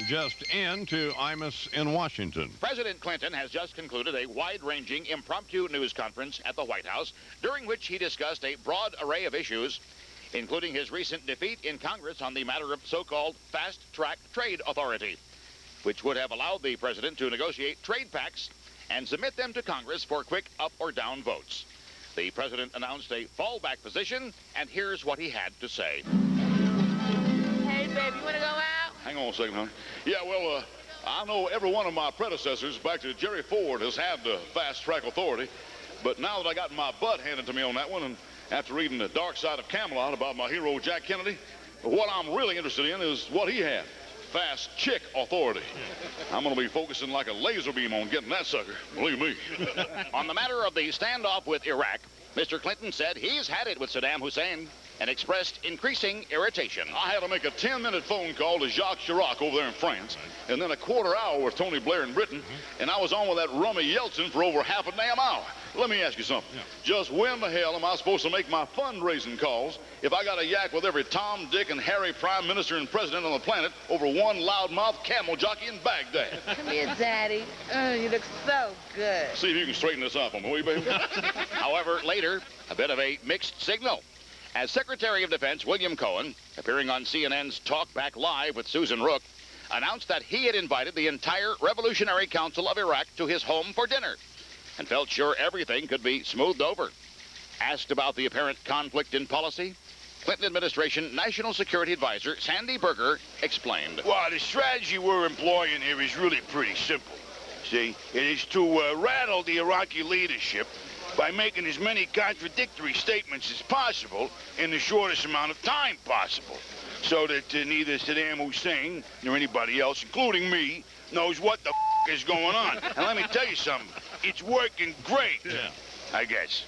just in to Imus in Washington. President Clinton has just concluded a wide-ranging impromptu news conference at the White House, during which he discussed a broad array of issues, including his recent defeat in Congress on the matter of so-called fast-track trade authority, which would have allowed the president to negotiate trade pacts and submit them to Congress for quick up or down votes. The president announced a fallback position, and here's what he had to say. Hey, baby, you want to go out? Hang on a second, honey. Yeah, well, I know every one of my predecessors, back to Jerry Ford, has had the fast-track authority. But now that I got my butt handed to me on that one, and after reading The Dark Side of Camelot about my hero Jack Kennedy, what I'm really interested in is what he had. Fast chick authority. I'm going to be focusing like a laser beam on getting that sucker, believe me. On the matter of the standoff with Iraq, Mr. Clinton said he's had it with Saddam Hussein and expressed increasing irritation. I had to make a 10-minute phone call to Jacques Chirac over there in France, and then a quarter hour with Tony Blair in Britain, and I was on with that rummy Yeltsin for over half a damn hour. Let me ask you something. Just when the hell am I supposed to make my fundraising calls if I got to yak with every Tom, Dick, and Harry prime minister and president on the planet over one loudmouth camel jockey in Baghdad? Come here, Daddy. You look so good. See if you can straighten this up on me, will you, baby? However, later, a bit of a mixed signal, as Secretary of Defense William Cohen, appearing on CNN's Talk Back Live with Susan Rook, announced that he had invited the entire Revolutionary Council of Iraq to his home for dinner and felt sure everything could be smoothed over. Asked about the apparent conflict in policy, Clinton administration National Security Advisor Sandy Berger explained. Well, the strategy we're employing here is really pretty simple. See, it is to rattle the Iraqi leadership by making as many contradictory statements as possible in the shortest amount of time possible, so that neither Saddam Hussein nor anybody else, including me, knows what the is going on. And let me tell you something, it's working great. Yeah. I guess.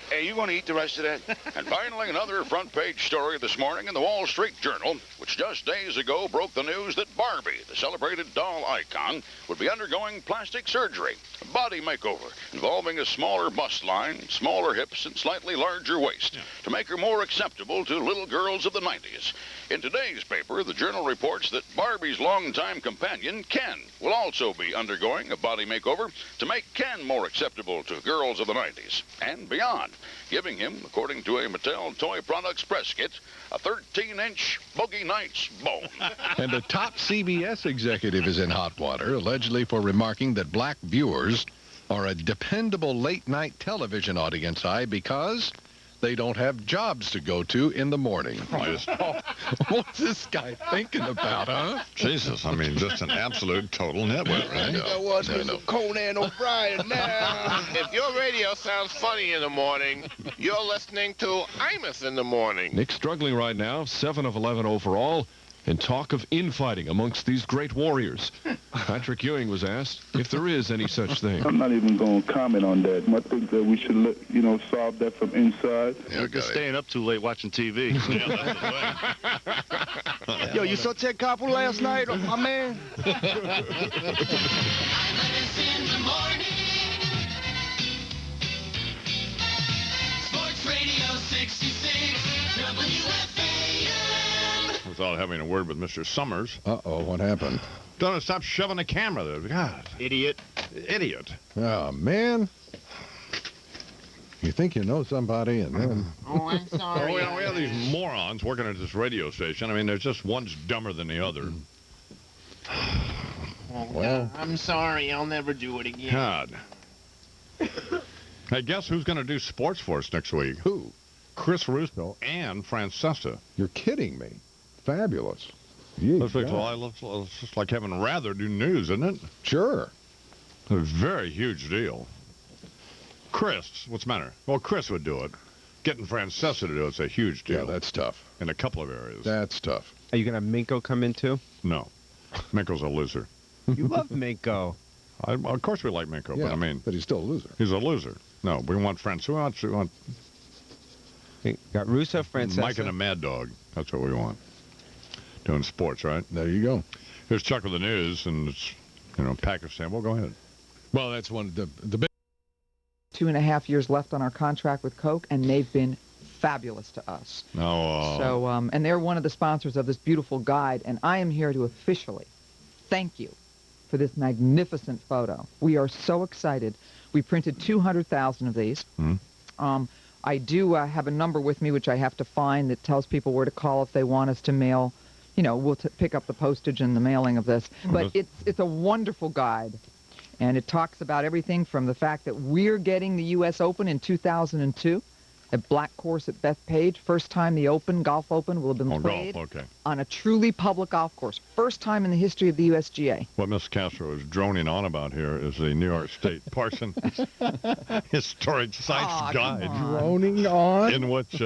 Hey, you want to eat the rest of that? And finally, another front-page story this morning in the Wall Street Journal, which just days ago broke the news that Barbie, the celebrated doll icon, would be undergoing plastic surgery, a body makeover, involving a smaller bust line, smaller hips, and slightly larger waist, to make her more acceptable to little girls of the 90s. In today's paper, the Journal reports that Barbie's longtime companion, Ken, will also be undergoing a body makeover to make Ken more acceptable to girls of the 90s. And beyond, giving him, according to a Mattel Toy Products press kit, a 13-inch Boogie Nights bone. And a top CBS executive is in hot water, allegedly for remarking that black viewers are a dependable late-night television audience because they don't have jobs to go to in the morning. What's this guy thinking about, huh? Jesus, I mean, just an absolute total nitwit, right? You know what, Mr. Conan O'Brien now. If your radio sounds funny in the morning, you're listening to Imus in the morning. Nick's struggling right now, 7 of 11 overall, and talk of infighting amongst these great warriors. Patrick Ewing was asked if there is any such thing. I'm not even going to comment on that. I think that we should, solve that from inside. You're just staying up too late watching TV. Yo, you saw Ted Koppel last night, my man? Sports Radio 66, WFAN. Without having a word with Mr. Summers. Uh-oh, what happened? Don't stop shoving the camera there. God. Idiot. Idiot. Oh, man. You think you know somebody, and then... Oh, I'm sorry. We have these morons working at this radio station. I mean, there's just one's dumber than the other. Well, I'm sorry. I'll never do it again. God. Hey, guess who's going to do sports for us next week? Who? Chris Russo and Francesca. You're kidding me. Fabulous. It's just like having Rather do news, isn't it? Sure. It's a very huge deal. Chris, what's the matter? Well, Chris would do it. Getting Francesca to do it's a huge deal. Yeah, that's tough. In a couple of areas. That's tough. Are you going to have Minko come in, too? No. Minko's a loser. You love Minko. Of course we like Minko, yeah, but I mean... But he's still a loser. He's a loser. No, we want Francesca. We want... Got Russo, Francesca. Mike and a Mad Dog. That's what we want. Doing sports, right? There you go. Here's Chuck with the news, and it's, Pakistan. Well, go ahead. Well, that's one of the big... 2.5 years left on our contract with Coke, and they've been fabulous to us. Oh. And they're one of the sponsors of this beautiful guide, and I am here to officially thank you for this magnificent photo. We are so excited. We printed 200,000 of these. I do have a number with me, which I have to find, that tells people where to call if they want us to mail. You know, we'll pick up the postage and the mailing of this. But it's a wonderful guide. And it talks about everything from the fact that we're getting the U.S. Open in 2002 at Black Course at Bethpage. First time the Golf Open, will have been played on a truly public golf course. First time in the history of the USGA. What Miss Castro is droning on about here is the New York State Parks and Historic Sites Guide. Droning on? In which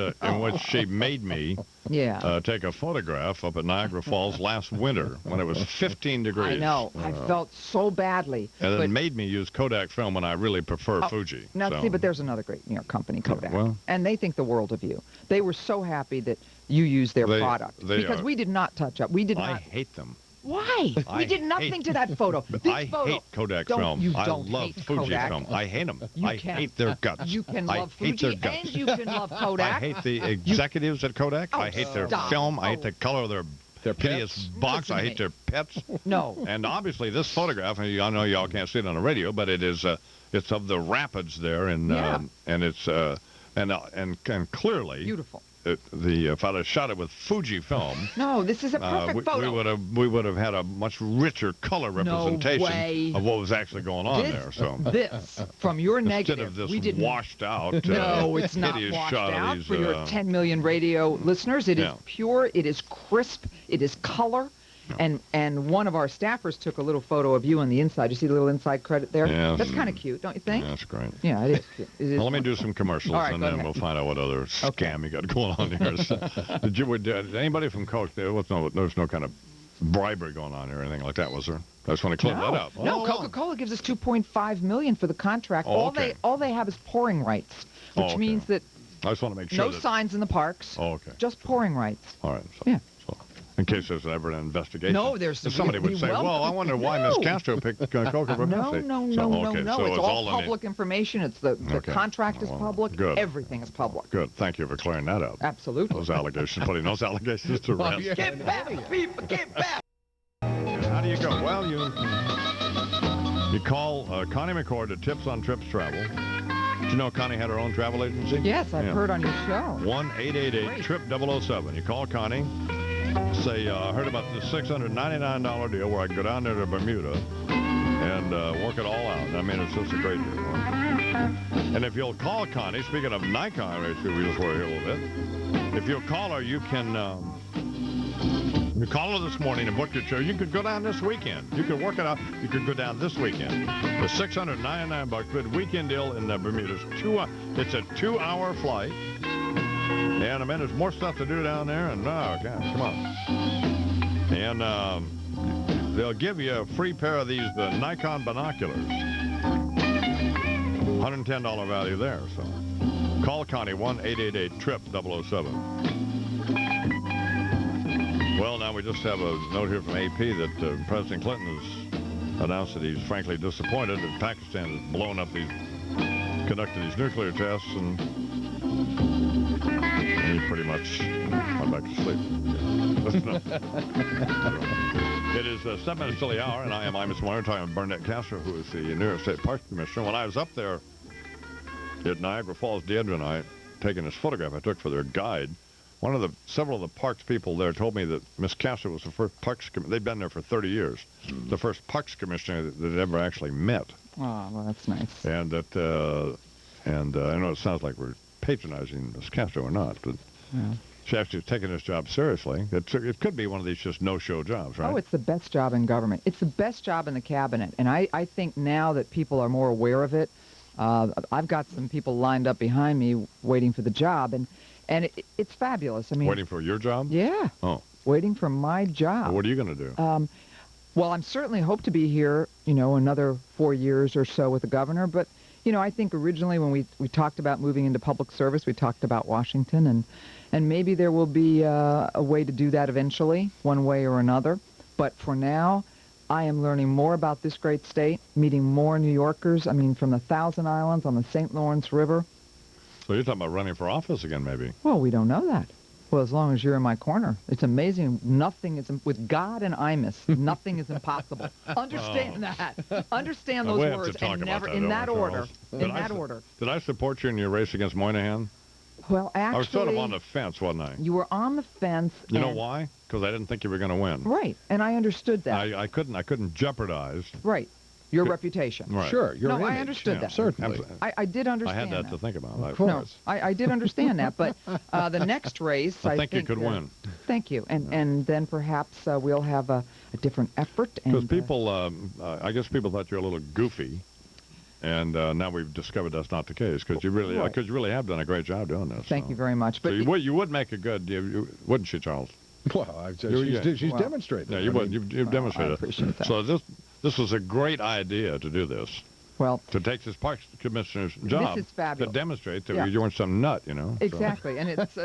she made me take a photograph up at Niagara Falls last winter when it was 15 degrees. I know. I felt so badly. And then made me use Kodak film when I really prefer Fuji. Now, see, but there's another great New York company, Kodak. Well, and they think the world of you. They were so happy that you used their product. Because we did not touch up. We did not. I hate them. Why? We did nothing to that photo. I hate Kodak film. I love Fuji film. I hate them. I hate their guts. You can love Fuji and you can love Kodak. I hate the executives at Kodak. I hate their film. I hate the color of their hideous box. I hate their pets. No. And obviously this photograph, and I know y'all can't see it on the radio, but it is it's of the rapids there, and it's and clearly beautiful. If I'd have shot it with Fuji film, no, this is a perfect photo. We would have had a much richer color representation of what was actually going on there. So this from your negative, instead of this we didn't washed out. No, it's not washed out. These, for your 10 million radio listeners, it is pure. It is crisp. It is color. And one of our staffers took a little photo of you on the inside. You see the little inside credit there? Yeah. That's kind of cute, don't you think? Yeah, that's great. Yeah, it is cute. Well, let me do some commercials, and then we'll find out what other scam you got going on here. Did anybody from Coke, there was no kind of bribery going on here or anything like that, was there? I just want to clear that up. No, Coca-Cola gives us $2.5 million for the contract. All they have is pouring rights, which means that I just want to make sure no signs in the parks. Oh, okay. Just pouring rights. All right. Yeah. In case there's ever an investigation. No, there's somebody would say, well, I wonder why Miss Castro picked Coca for Pepsi. No. It's all public information. It's the contract is public. Good. Everything is public. Good. Thank you for clearing that up. Absolutely. Those allegations, putting those allegations to rest. Get back, people, get back. How do you go? Well, you call Connie McCord at Tips on Trips Travel. Did you know Connie had her own travel agency? Yes, I've heard on your show. 1-888-TRIP-007. You call Connie. Say, I heard about this $699 deal where I can go down there to Bermuda and work it all out. I mean, it's just a great deal. And if you'll call Connie, speaking of Nikon, we just were here a little bit. If you'll call her, you can you call her this morning and book your show. You could go down this weekend. You could work it out. You could go down this weekend. For $699, good weekend deal in Bermuda. It's a 2-hour flight. And I mean, there's more stuff to do down there, and God, come on. And they'll give you a free pair of these Nikon binoculars. $110 value there. So call Connie 1-888-TRIP-007. Well, now we just have a note here from AP that President Clinton has announced that he's frankly disappointed that Pakistan has conducted these nuclear tests, and he pretty much went back to sleep. It is 7 minutes till the hour, and I am Imus Moyer, talking with Bernadette Castro, who is the New York State Parks Commissioner. When I was up there at Niagara Falls, Deidre and I, taking this photograph I took for their guide, several of the parks people there told me that Miss Castro was the first parks commissioner. They'd been there for 30 years. The first parks commissioner that ever actually met. Oh, well, that's nice. And that, I know it sounds like we're patronizing Miss Castro or not, but she actually has taken this job seriously. It could be one of these just no-show jobs, right? Oh, it's the best job in government. It's the best job in the cabinet. And I think now that people are more aware of it, I've got some people lined up behind me waiting for the job, and it's fabulous. I mean, waiting for your job? Yeah. Oh. Waiting for my job. Well, what are you going to do? Well, I'm certainly hope to be here, another 4 years or so with the governor. But, I think originally when we talked about moving into public service, we talked about Washington, and maybe there will be a way to do that eventually, one way or another. But for now, I am learning more about this great state, meeting more New Yorkers. I mean, from the Thousand Islands on the St. Lawrence River. So you're talking about running for office again, maybe? Well, we don't know that. Well, as long as you're in my corner. It's amazing. Nothing is, with God and Imus, nothing is impossible. Understand that. Understand those we have to words talk and about never, that, in don't that we, order. Charles? In that order. Did I support you in your race against Moynihan? Well, actually, I was sort of on the fence, wasn't I? You were on the fence. You know why? Because I didn't think you were going to win. Right, and I understood that. I couldn't jeopardize. Right. Your reputation. Right. Sure, your image. I understood that. Certainly. I did I understand had that to think about. Of course. No, I did understand that, but the next race, I think you could win. Thank you, and then perhaps we'll have a different effort. Because people, I guess people thought you're a little goofy, and now we've discovered that's not the case. Because you really have done a great job doing this. Thank you very much. But so you would make a good, wouldn't you, Charles? Well, she's demonstrated. Yeah, you would. You've demonstrated. I appreciate that. So this was a great idea to do this. Well, to take this parks commissioner's job this is fabulous. to demonstrate that you weren't some nut, you know. Exactly, and it's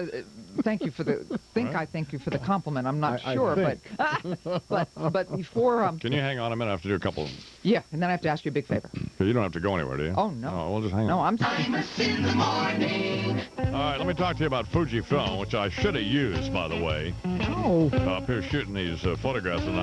thank you for the I thank you for the compliment. I'm not sure, but before Can you hang on a minute? I have to do a couple. Yeah, and then I have to ask you a big favor. You don't have to go anywhere, do you? Oh no. Oh, we'll just hang on. No, I'm. Imus in the morning. All right, let me talk to you about Fujifilm, which I should have used, by the way. No. Up here shooting these photographs tonight.